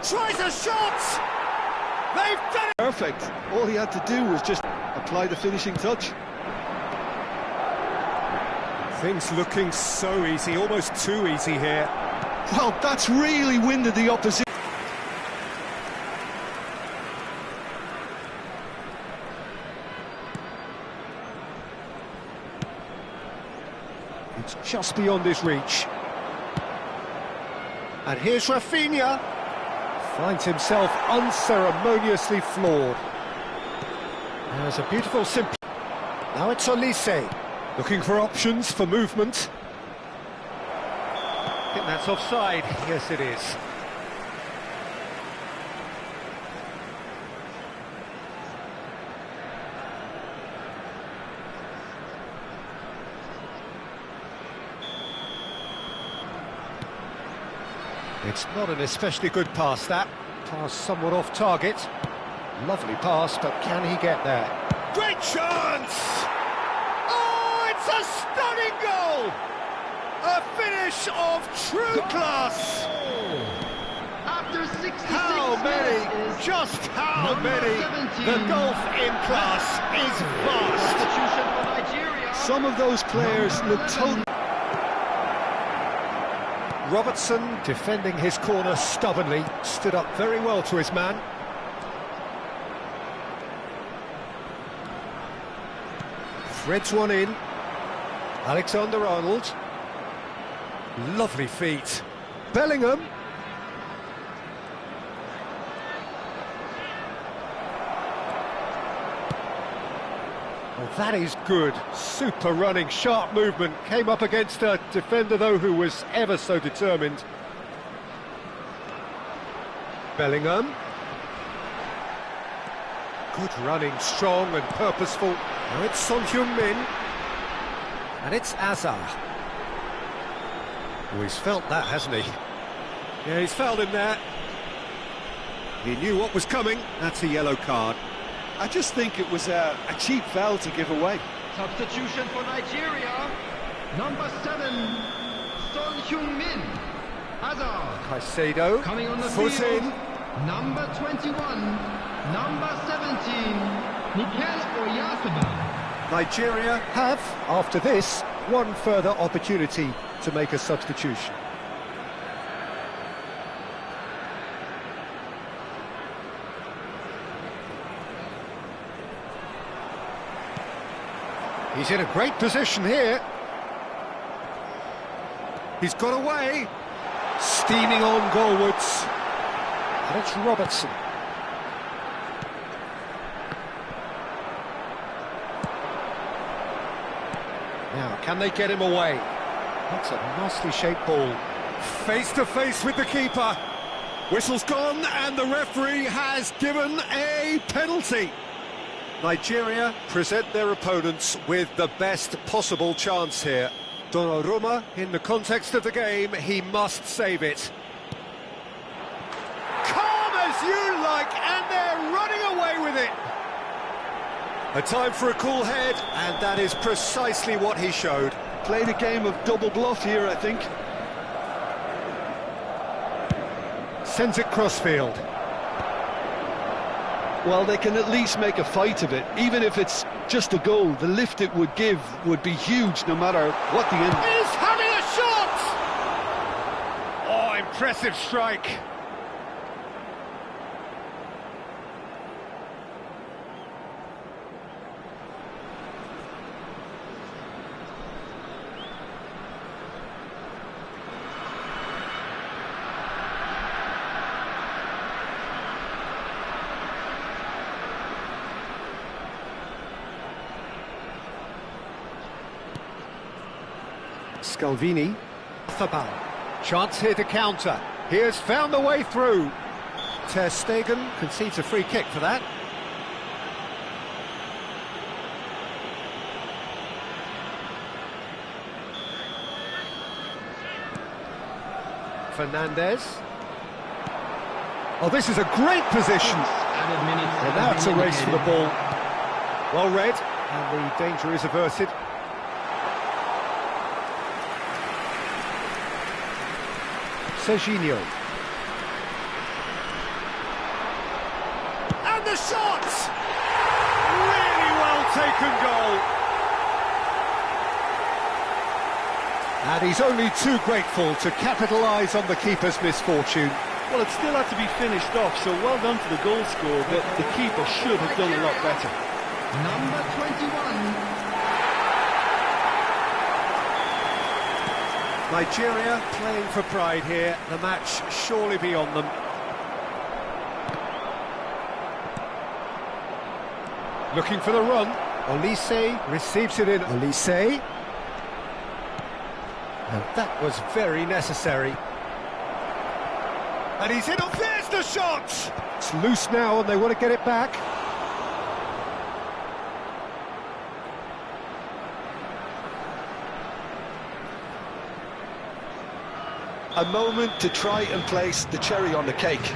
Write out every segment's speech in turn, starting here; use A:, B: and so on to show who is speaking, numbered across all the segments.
A: Tries a shot! They've done it!
B: Perfect. All he had to do was just apply the finishing touch.
A: Things looking so easy, almost too easy here.
B: Well, that's really winded the opposition.
A: It's just beyond his reach. And here's Rafinha. Finds himself unceremoniously floored. There's a beautiful simple. Now it's Olise. Looking for options for movement. I think that's offside. Yes, it is. It's not an especially good pass, that. Pass somewhat off target. Lovely pass, but can he get there? Great chance! Oh, it's a stunning goal! A finish of true class!
C: After 66
A: How many,
C: minutes,
A: just how many?
C: 17.
A: The gulf in class is vast.
C: Substitution for Nigeria.
B: Some of those players look totally...
A: Robertson, defending his corner stubbornly, stood up very well to his man. Threads one in. Alexander-Arnold. Lovely feet. Bellingham. Well, that is good. Super running, sharp movement. Came up against a defender, though, who was ever so determined. Bellingham. Good running, strong and purposeful. Now it's Son Heung-min. And it's Azar. Oh, he's felt that, hasn't he? Yeah, he's fouled him there. He knew what was coming. That's a yellow card.
B: I just think it was a cheap foul to give away.
C: Substitution for Nigeria. Number 7, Son Heung-min. Hazard.
A: Caicedo.
C: Coming on the
A: foot
C: field.
A: in.
C: Number 21. Number 17. Mikel Oyarzabal.
A: Nigeria have, after this, one further opportunity to make a substitution. He's in a great position here. He's got away. Steaming on goalwards. And it's Robertson. Now, can they get him away? That's a nicely shaped ball. Face to face with the keeper. Whistle's gone and the referee has given a penalty. Nigeria present their opponents with the best possible chance here. Donnarumma, in the context of the game, he must save it. Calm as you like, and they're running away with it. A time for a cool head, and that is precisely what he showed.
B: Played a game of double bluff here, I think.
A: Sends it crossfield.
B: Well, they can at least make a fight of it. Even if it's just a goal, the lift it would give would be huge no matter what the end.
A: He's having a shot! Oh, impressive strike. Scalvini. Fabal. Chance here to counter. He has found the way through. Ter Stegen concedes a free kick for that. Fernandez. Oh, this is a great position. And now it's a race for the ball. Well read, and the danger is averted. Serginho. And the shot! Really well taken goal. And he's only too grateful to capitalise on the keeper's misfortune.
B: Well, it still had to be finished off, so well done to the goal scorer, but the keeper should have done a lot better.
C: Number 21.
A: Nigeria playing for pride here, the match surely beyond them. Looking for the run, Olise receives it in. Olise. And that was very necessary. And he's in, oh, there's the shot! It's loose now and they want to get it back.
B: A moment to try and place the cherry on the cake.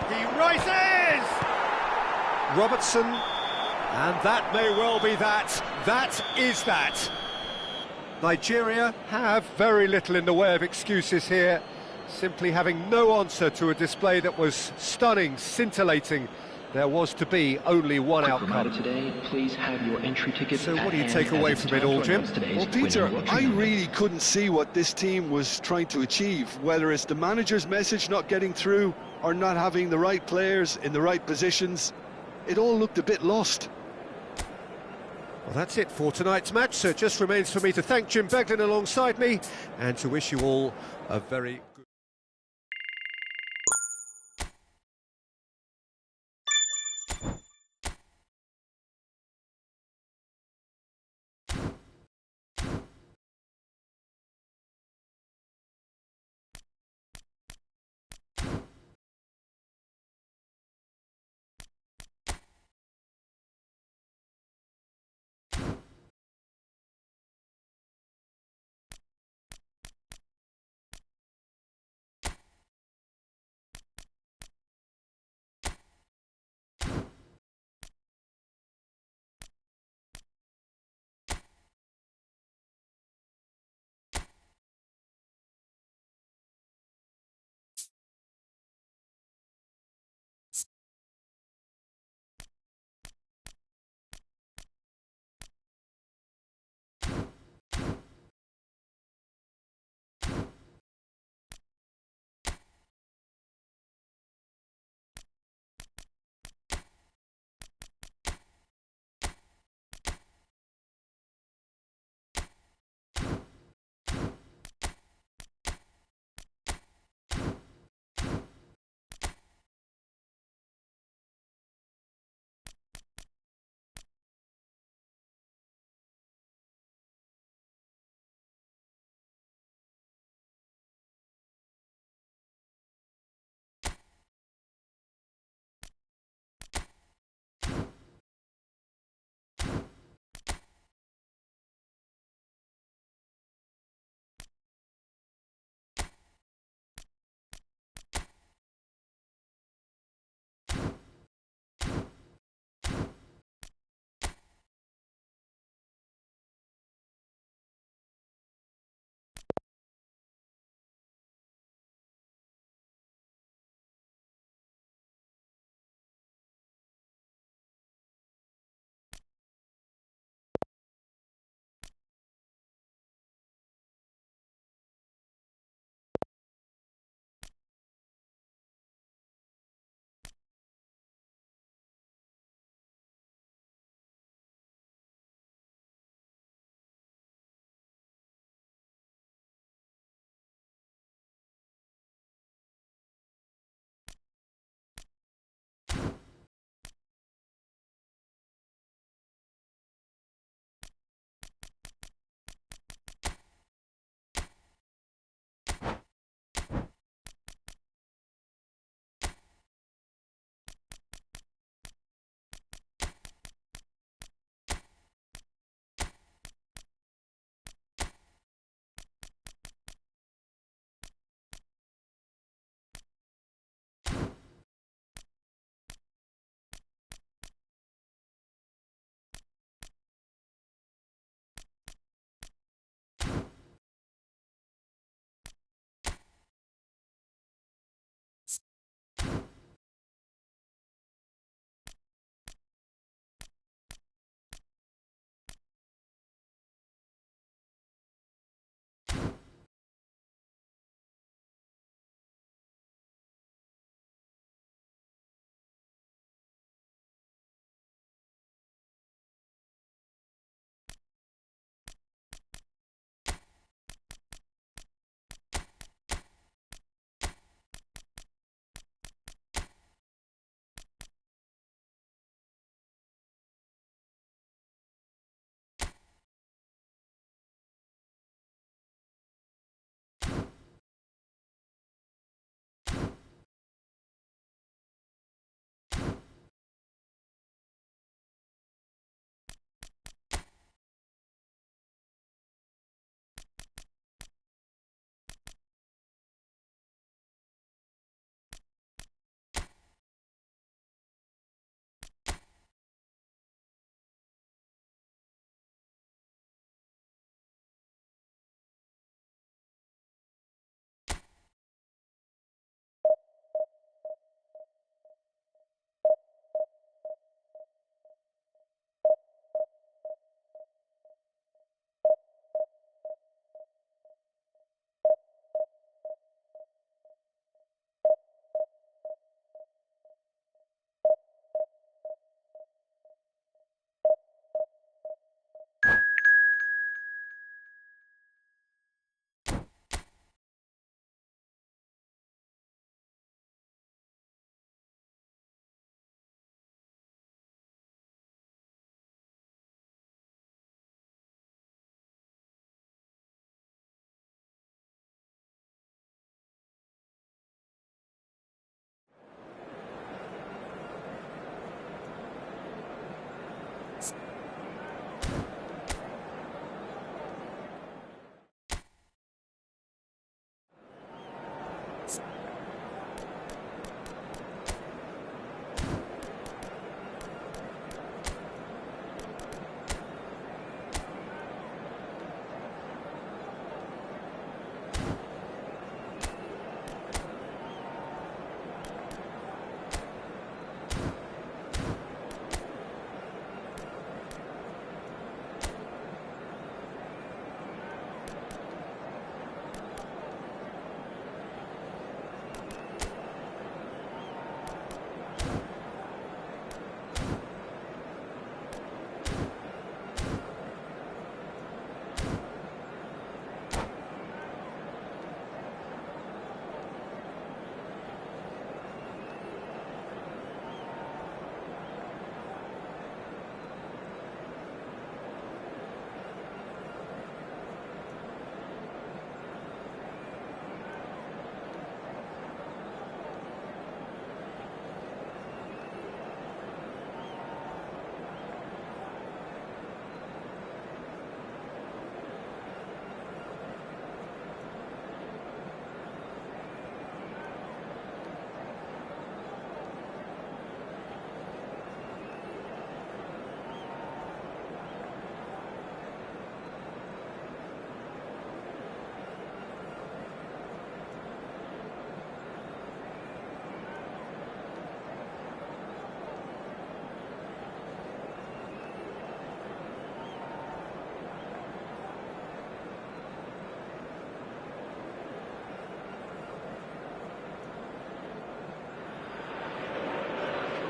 A: He rises! Robertson, and that may well be that. That is that. Nigeria have very little in the way of excuses here, simply having no answer to a display that was stunning, scintillating. There was to be only one outcome.
D: Today, please have your entry ticket.
A: So what do you take away from it all, Jim?
B: Well, Peter, I really couldn't see what this team was trying to achieve, whether it's the manager's message not getting through or not having the right players in the right positions. It all looked a bit lost.
A: Well, that's it for tonight's match, so it just remains for me to thank Jim Beglin alongside me and to wish you all a very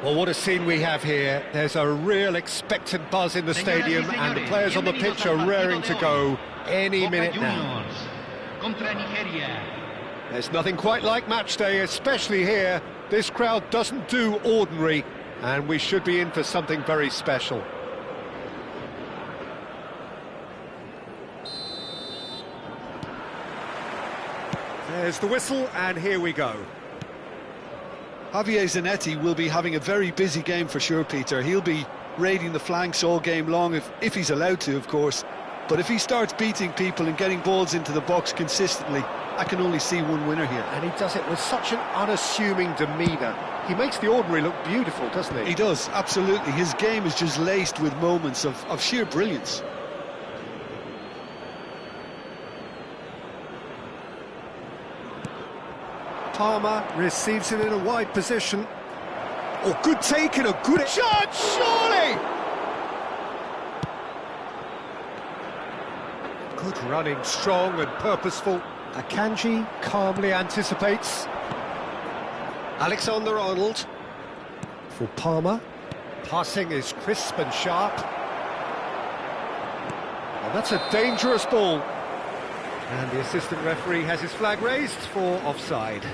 A: Well, what a scene we have here. There's a real expectant buzz in the stadium, and the players on the pitch are raring to go any minute now. There's nothing quite like match day, especially here. This crowd doesn't do ordinary, and we should be in for something very special. There's the whistle, and here we go.
B: Javier Zanetti will be having a very busy game for sure, Peter. He'll be raiding the flanks all game long, if he's allowed to, of course. But if he starts beating people and getting balls into the box consistently, I can only see one winner here.
A: And he does it with such an unassuming demeanour. He makes the ordinary look beautiful, doesn't he?
B: He does, absolutely. His game is just laced with moments of sheer brilliance.
A: Palmer receives it in a wide position. Oh, good take and a good shot, surely! Good running, strong and purposeful. Akanji calmly anticipates. Alexander-Arnold for Palmer. Passing is crisp and sharp. And that's a dangerous ball. And the assistant referee has his flag raised for offside.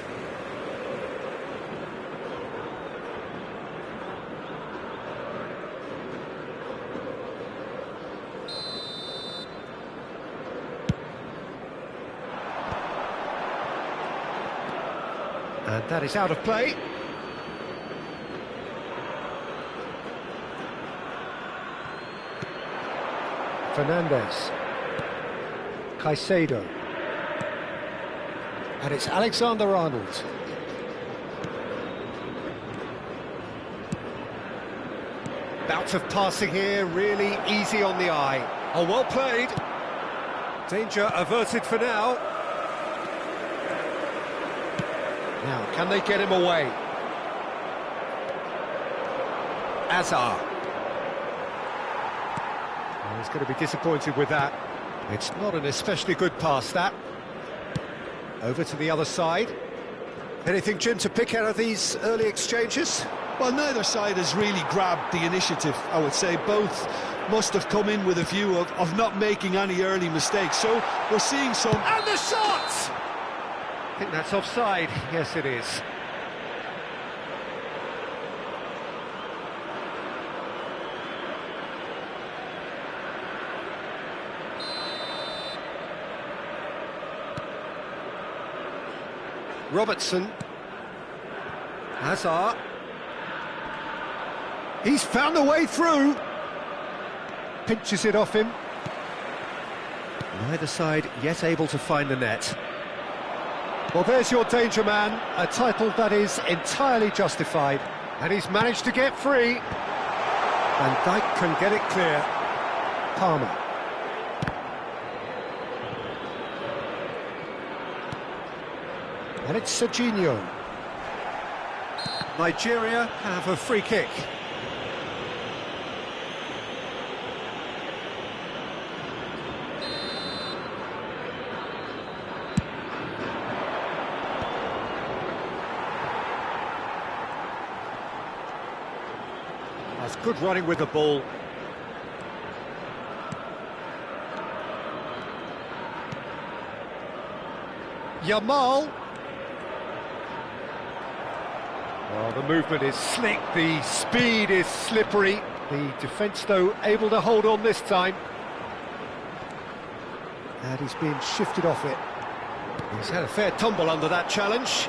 A: And that is out of play. Fernandez. Caicedo. And it's Alexander-Arnold. Bout of passing here, really easy on the eye. Oh, well played. Danger averted for now. Now, can they get him away? Azar. Well, he's going to be disappointed with that. It's not an especially good pass, that. Over to the other side. Anything, Jim, to pick out of these early exchanges?
B: Well, neither side has really grabbed the initiative, I would say. Both must have come in with a view of not making any early mistakes. So we're seeing some...
A: And the shot! I think that's offside. Yes, it is. Robertson. Hazard. He's found a way through. Pinches it off him. Neither side yet able to find the net. Well, there's your danger man, a title that is entirely justified. And he's managed to get free. And Dijk can get it clear. Palmer. And it's Serginho. Nigeria have a free kick. That's good running with the ball. Yamal. Well, the movement is slick, the speed is slippery. The defence, though, able to hold on this time. And he's being shifted off it. He's had a fair tumble under that challenge.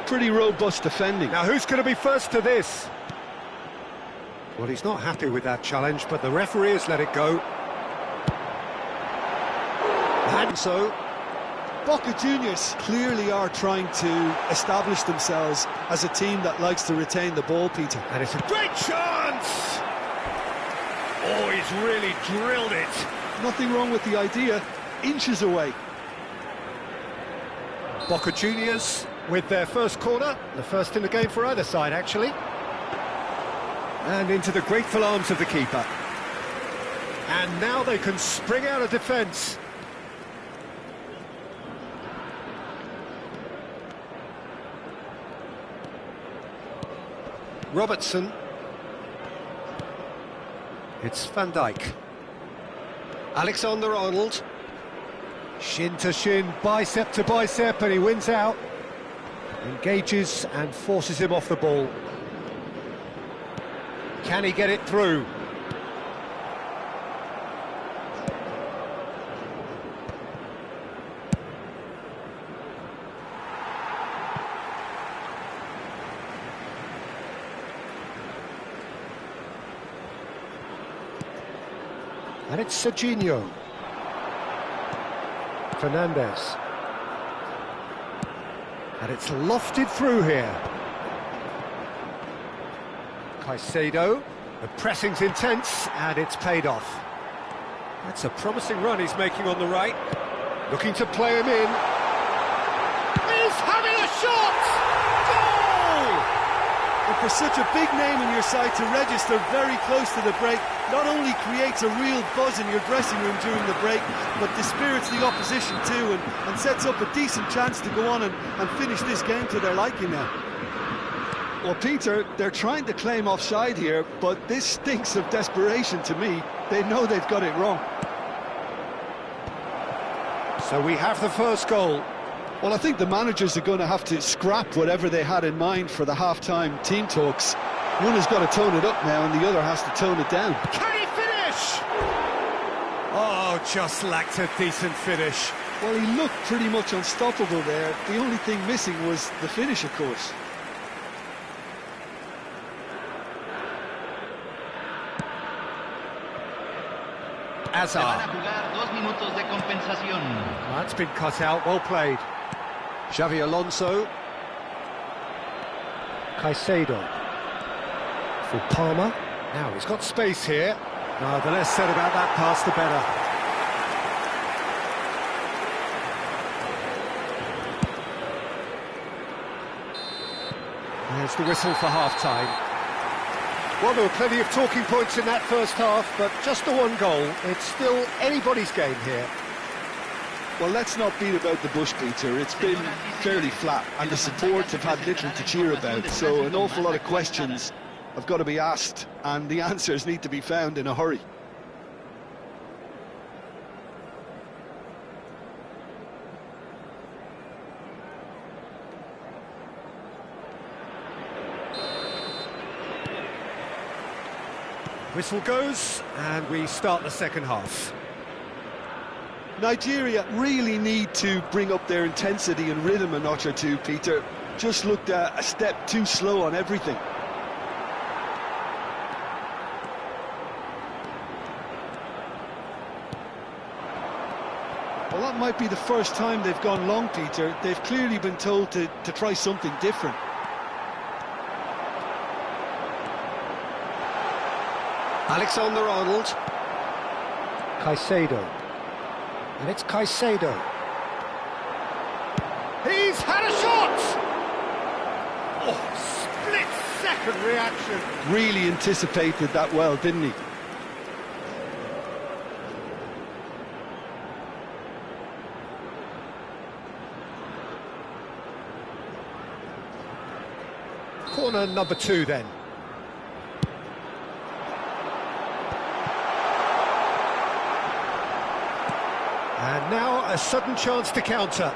B: Pretty robust defending.
A: Now, who's going to be first to this? Well, he's not happy with that challenge, but the referee has let it go. And so...
B: Boca Juniors clearly are trying to establish themselves as a team that likes to retain the ball, Peter.
A: And it's a great chance! Oh, he's really drilled it.
B: Nothing wrong with the idea, inches away.
A: Boca Juniors with their first corner, the first in the game for either side, actually. And into the grateful arms of the keeper. And now they can spring out of defence. Robertson. It's Van Dijk. Alexander-Arnold. Shin to shin, bicep to bicep, and he wins out. Engages and forces him off the ball. Can he get it through? And it's Serginho. Fernandez. And it's lofted through here. Caicedo. The pressing's intense, and it's paid off. That's a promising run he's making on the right. Looking to play him in. He's having a shot! Goal!
B: And for such a big name in your side to register very close to the break, not only creates a real buzz in your dressing room during the break, but dispirits the opposition too, and sets up a decent chance to go on and finish this game to their liking now. Well, Peter, they're trying to claim offside here, but this stinks of desperation to me. They know they've got it wrong.
A: So we have the first goal.
B: Well, I think the managers are going to have to scrap whatever they had in mind for the half-time team talks. One has got to tone it up now, and the other has to tone it down.
A: Can he finish? Oh, just lacked a decent finish.
B: Well, he looked pretty much unstoppable there. The only thing missing was the finish, of course.
A: Hazard. That's been cut out, well played. Xavi Alonso. Caicedo. For Palmer. Now he's got space here. No, the less said about that pass, the better. There's the whistle for half-time. Well, there were plenty of talking points in that first half, but just the one goal. It's still anybody's game here.
B: Well, let's not beat about the bush, Peter. It's been fairly flat, and the support have had little to cheer about, so an awful lot of questions have got to be asked, and the answers need to be found in a hurry.
A: Whistle goes, and we start the second half.
B: Nigeria really need to bring up their intensity and rhythm a notch or two, Peter. Just looked a step too slow on everything. Well, that might be the first time they've gone long, Peter. They've clearly been told to try something different.
A: Alexander-Arnold. Caicedo. And it's Caicedo. He's had a shot! Oh, split-second reaction.
B: Really anticipated that well, didn't he?
A: Corner number 2 then. And now a sudden chance to counter.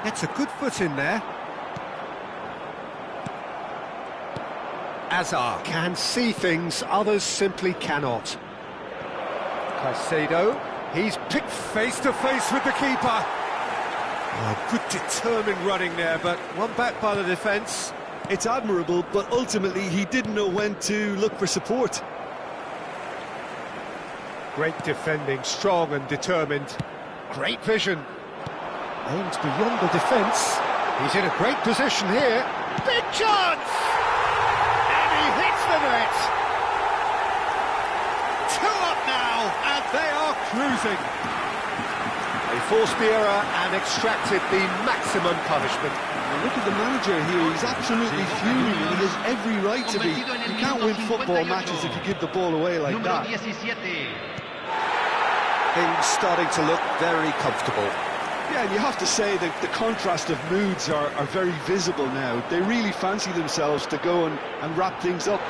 A: Gets a good foot in there. Hazard can see things others simply cannot. Caicedo, he's picked face to face with the keeper. Oh, good determined running there, but one back by the defence.
B: It's admirable, but ultimately he didn't know when to look for support.
A: Great defending, strong and determined. Great vision. Aims beyond the defence. He's in a great position here. Big chance! And he hits the net. 2 up now, and they are cruising. They forced the error and extracted the maximum punishment.
B: Look at the manager here, he's absolutely fuming, and he has every right to be. You can't win football matches if you give the ball away like that.
A: Things starting to look very comfortable.
B: Yeah, and you have to say that the contrast of moods are very visible now. They really fancy themselves to go and wrap things up.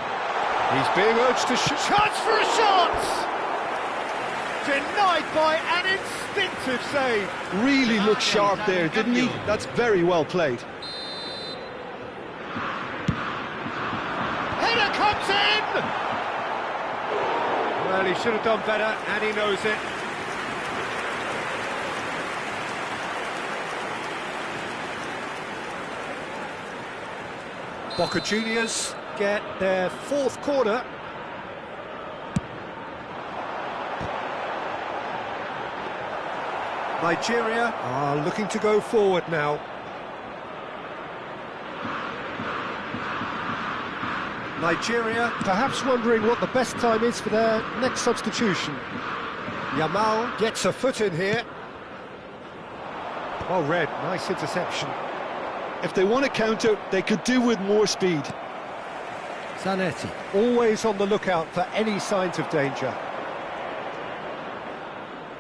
A: He's being urged to shoot. Chance for a shot! Denied by an instinctive save.
B: Really looked sharp there, didn't he? That's very well played.
A: Header comes in! Well, he should have done better, and he knows it. Boca Juniors get their fourth corner. Nigeria are looking to go forward now. Nigeria perhaps wondering what the best time is for their next substitution. Yamal gets a foot in here. Well read, nice interception.
B: If they want to counter, they could do with more speed.
A: Zanetti, always on the lookout for any signs of danger.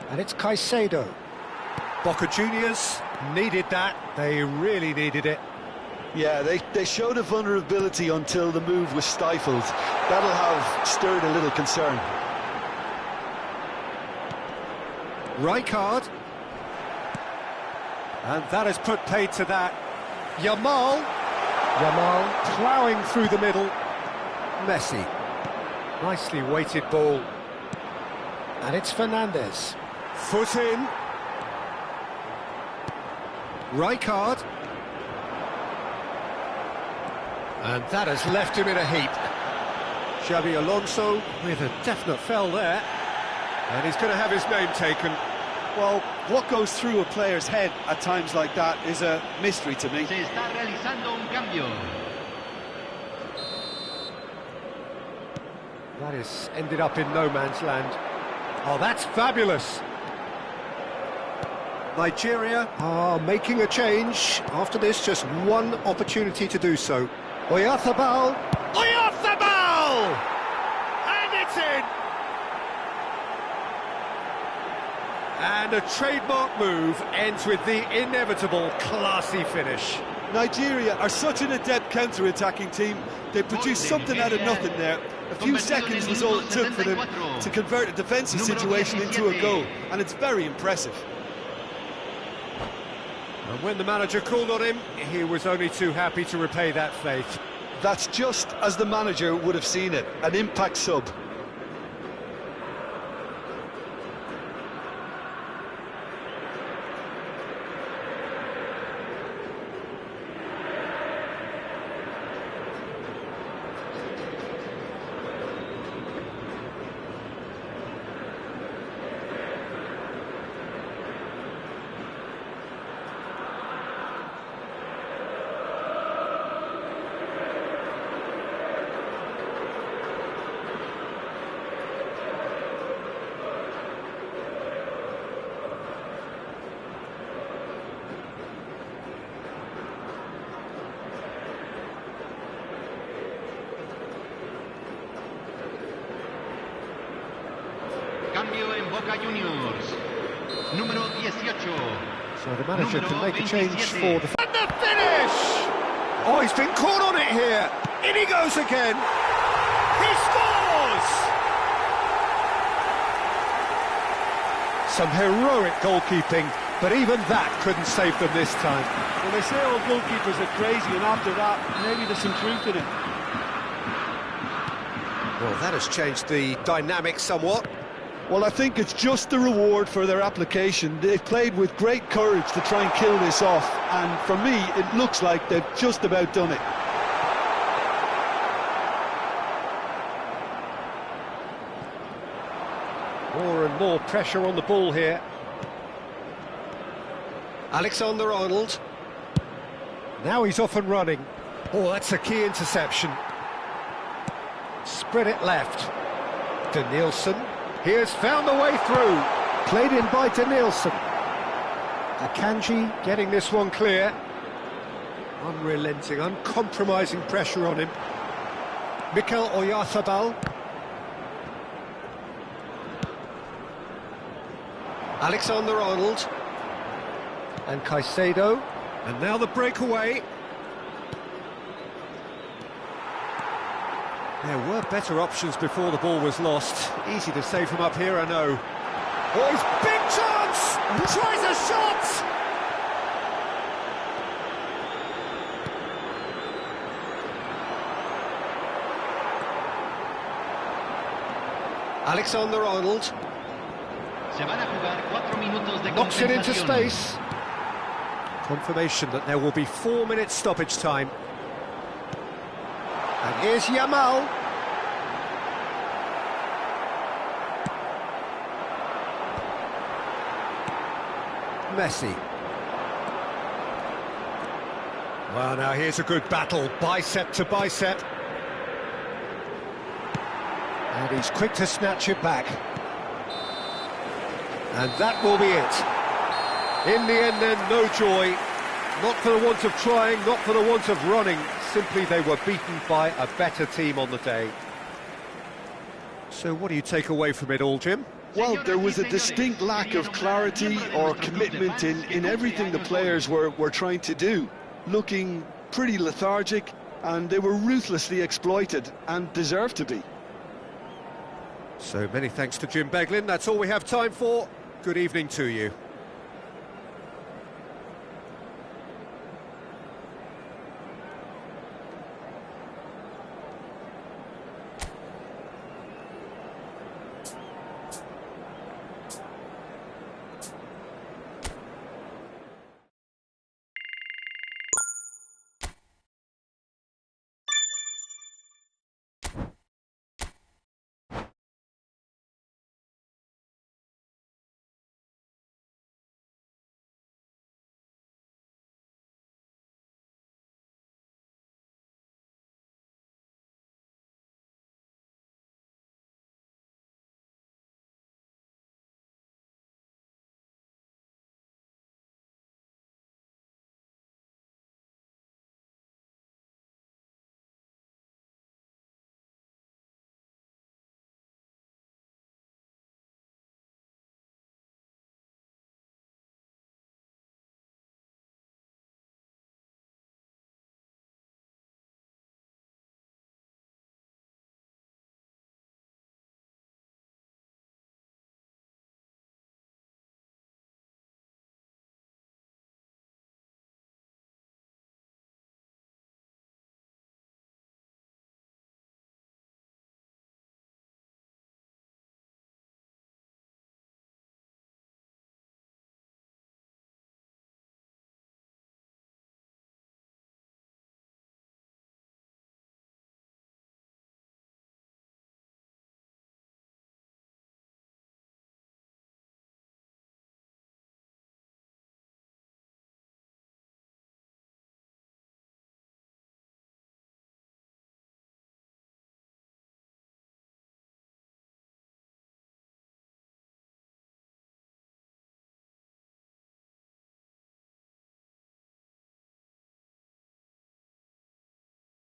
A: And it's Caicedo. Boca Juniors needed that, they really needed it.
B: Yeah, they showed a vulnerability until the move was stifled. That'll have stirred a little concern.
A: Rijkaard. And that has put paid to that. Yamal ploughing through the middle. Messi. Nicely weighted ball. And it's Fernandez. Foot in. Rijkaard. And that has left him in a heap. Xabi Alonso with a definite foul there. And he's going to have his name taken.
B: Well, what goes through a player's head at times like that is a mystery to me.
C: Se está realizando un cambio.
A: That has ended up in no man's land. Oh, that's fabulous. Nigeria are making a change. After this, just one opportunity to do so. Oyarzabal! Oyarzabal! And it's in! And a trademark move ends with the inevitable classy finish.
B: Nigeria are such an adept counter-attacking team. They produced something out of nothing there. A few seconds was all it took for them to convert a defensive situation into a goal, and it's very impressive.
A: And when the manager called on him, he was only too happy to repay that faith.
B: That's just as the manager would have seen it, an impact sub.
C: Cambio en Boca Juniors. Número 18.
A: So the manager can make a change for the... And the finish! Oh, he's been caught on it here. In he goes again. He scores! Some heroic goalkeeping, but even that couldn't save them this time.
B: Well, they say all goalkeepers are crazy, and after that, maybe there's some truth in it.
A: Well, that has changed the dynamic somewhat.
B: Well, I think it's just the reward for their application. They've played with great courage to try and kill this off, and for me, it looks like they've just about done it.
A: More and more pressure on the ball here. Alexander-Arnold. Now he's off and running. Oh, that's a key interception. Spread it left. Danielson. He has found the way through. Played in by Danielson. Akanji getting this one clear. Unrelenting, uncompromising pressure on him. Mikel Oyarzabal. Alexander-Arnold. And Caicedo. And now the breakaway. There were better options before the ball was lost. Easy to say from up here, I know. Oh, he's big chance! Tries a shot! Alexander-Arnold.
C: Se van a jugar 4 minutos de
A: Knocks it into
C: compensación.
A: space. Confirmation that there will be 4 minutes stoppage time. And here's Yamal. Messi. Well, now here's a good battle, bicep to bicep. And he's quick to snatch it back. And that will be it. In the end then, no joy. Not for the want of trying, not for the want of running. Simply they were beaten by a better team on the day. So what do you take away from it all, Jim?
B: Well, there was a distinct lack of clarity or commitment in everything the players were trying to do. Looking pretty lethargic, and they were ruthlessly exploited and deserved to be.
A: So many thanks to Jim Beglin. That's all we have time for. Good evening to you.